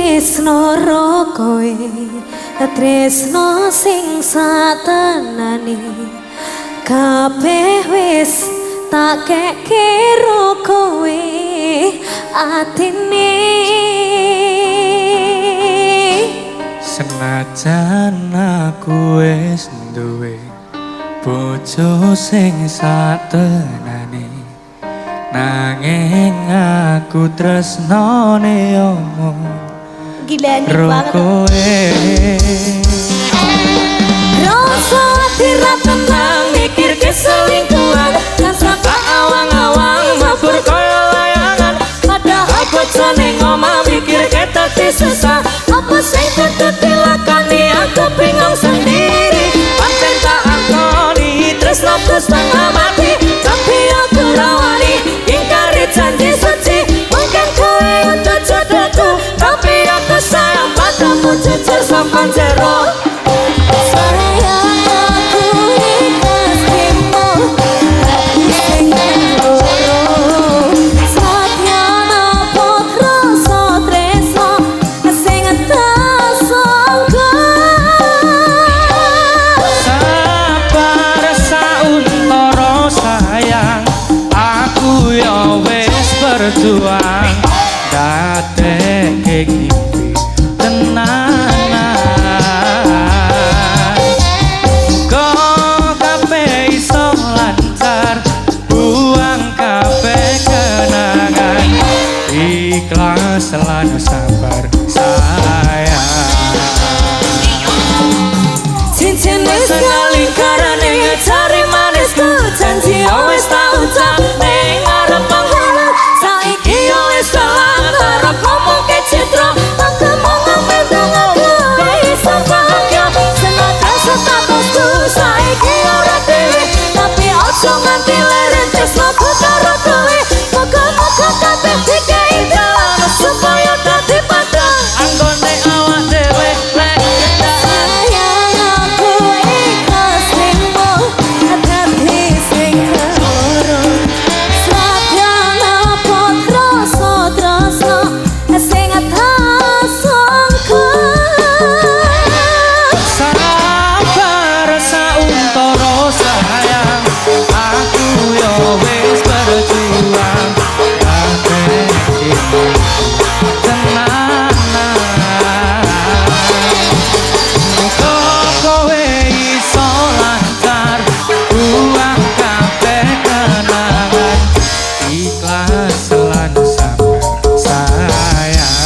tresno ro kowe tresno sing satenane kabeh wis tak kekiro kowe atine senajan aku wis duwe bojo sing satenane nanging aku tresnane omong gila nih banget kowe rasa tirat tenang mikir keselingkuhan kan saka awang-awang mabur kaya layangan padahal bojone ngomong mikir ketati susah apa sing kudu dilakoni aku bingung sendiri pancen tak akoni tresno setengah mati tapi aku rawani ingkari janji suci mungkin kowe udah jodohku tapi aku sayang padamu jujur sampai jero sayang aku ikhlas timu aku sing loro satyana putra sotresno sing tak sangka sabar sauntara sayang aku ya wis berjuang dadekke ngimpi tenanan kok kabeh iso lancar buang kabeh kenangan ikhlas lan sabar sayang cincin wis kalingkaran ning cari manisku janji wis tak ucap ning arep penghulu saiki wis kalah arep ngomong ke citra aku mau ngambil dongaku iso bahagia senajan statusku saiki ora dhewe tapi ojo nganti leren tresnoku karo kowe moga-moga kabeh dikei dalan supaya dadi padang anggone awak dhewe lek sayang aku ikhlas timu dadi sing loro sadyana putra sotresno sing tak sangka sabar sauntara sayang aku ya wis berjuang dadekke tenanan muga kowe iso lancar buang kabeh kenangan ikhlas lan sabar sayang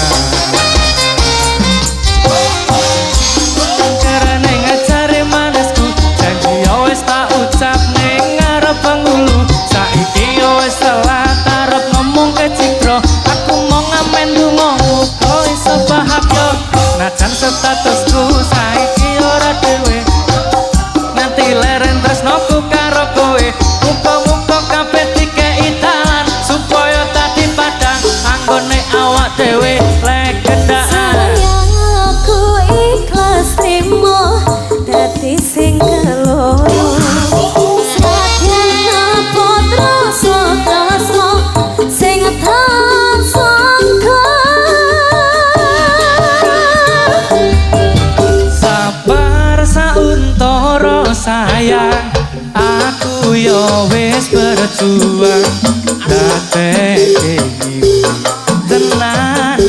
karena ngajari manisku janji ya wis tak ucap ning ngarep penghulu saiki ya wis telat arep ngomong ke citra aku mau ngamen donga muga iso bahagia najan statusku saiki ora dhewe nanti leren tresnoku karo kowe muga-muga kabeh dikei dalan supaya tadi padang anggone awak dhewe legendaan sayang aku ikhlas timu dadi sing keloro sadyana putra sotresno sing tak sangka sabar sauntara sayang aku ya wis berjuang dadekke ngimpi tenanan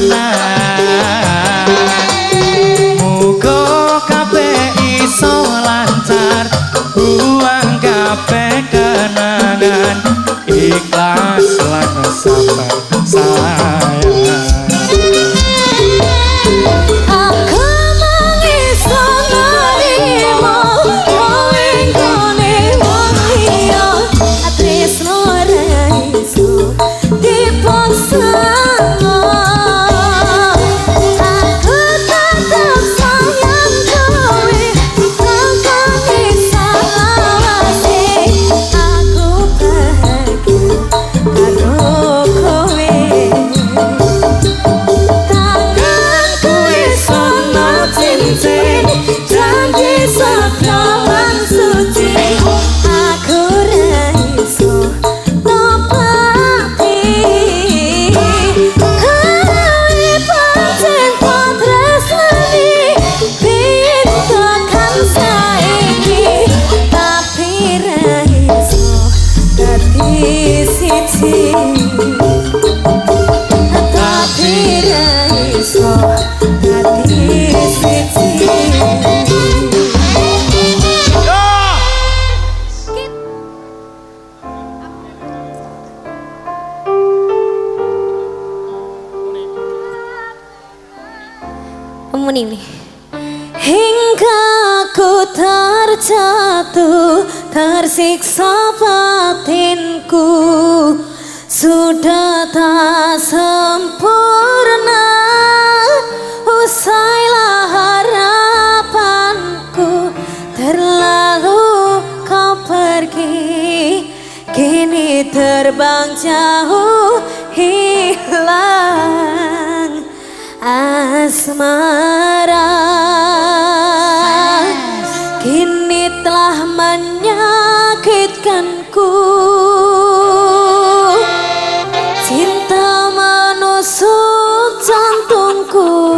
muga kabeh iso lancar buang kabeh kenangan ikhlas lan sabar sayang aku mengiso narimu wong kene wong liya tresno ora muni nih. Hingga ku terjatuh, tersiksa batinku, sudah tak sempurna, usailah harapanku, terlalu kau pergi, kini terbang jauh hilang asmara, kini telah menyakitkanku, cinta menusuk jantungku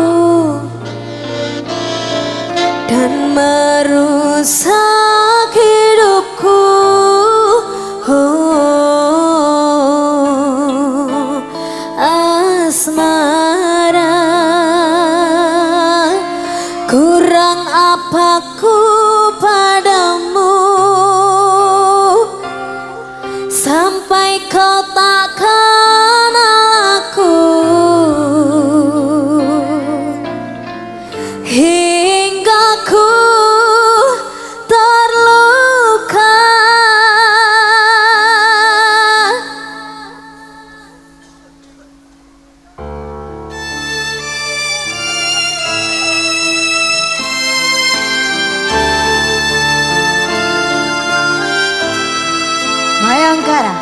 dan merusak hidupku. Oh, asmara, kurang apaku padamu sampai kau tak kenal aku, hingga ku terluka. Mayangkara.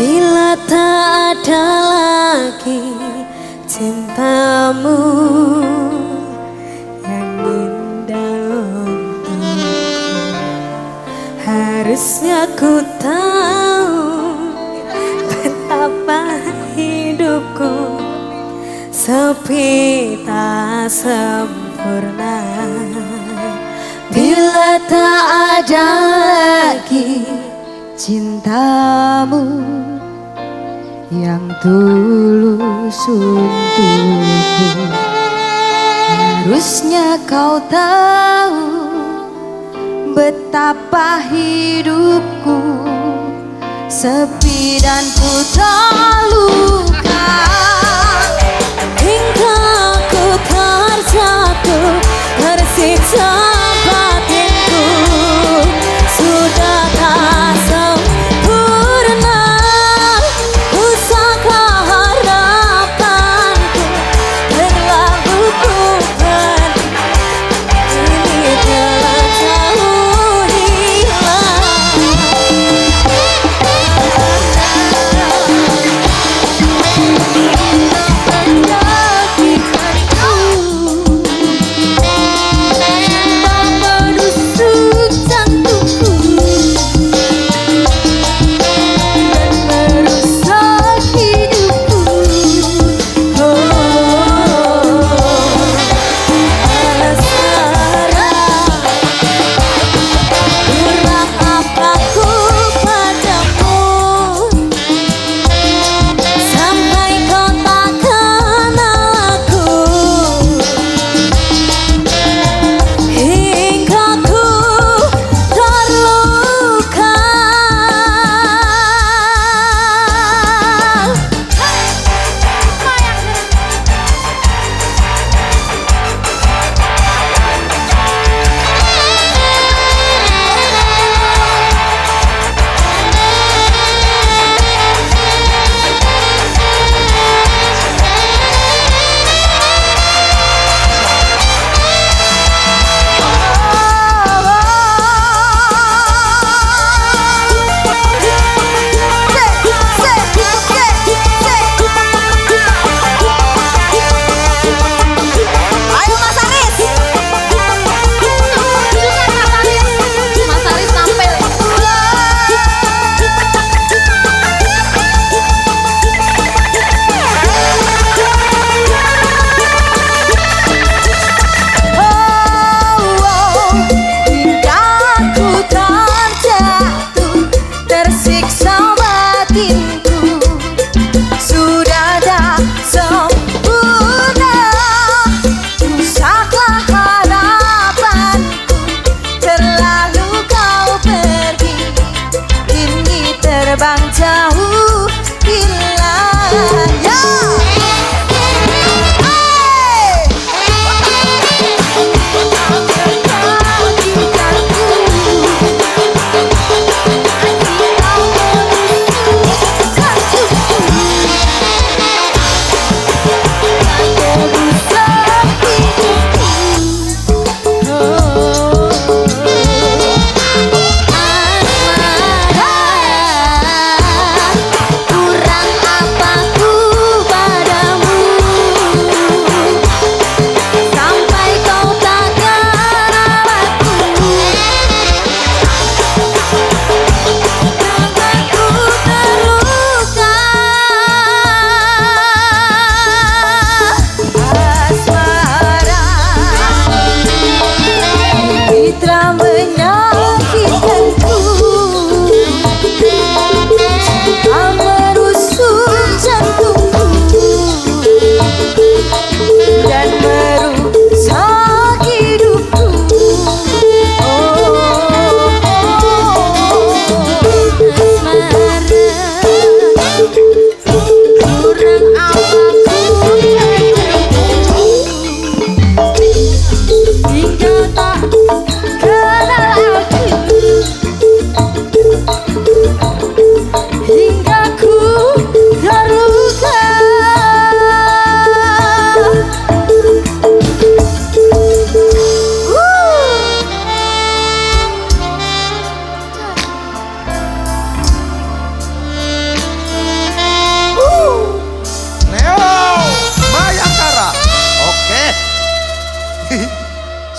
Bila tak ada lagi cintamu yang indah untukku, harusnya ku tahu betapa hidupku sepi tak sempurna. Bila tak ada lagi cintamu yang tulus untukku, harusnya kau tahu betapa hidupku sepi dan ku terluka, hingga ku terjatuh, tersiksa batinku, sudah tak sempurna, usahlah harapanku, terlalu ku pergi, ini telah jauh hilang.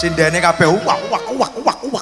Sindene kabeh uwak uwak uwak uwak uwak.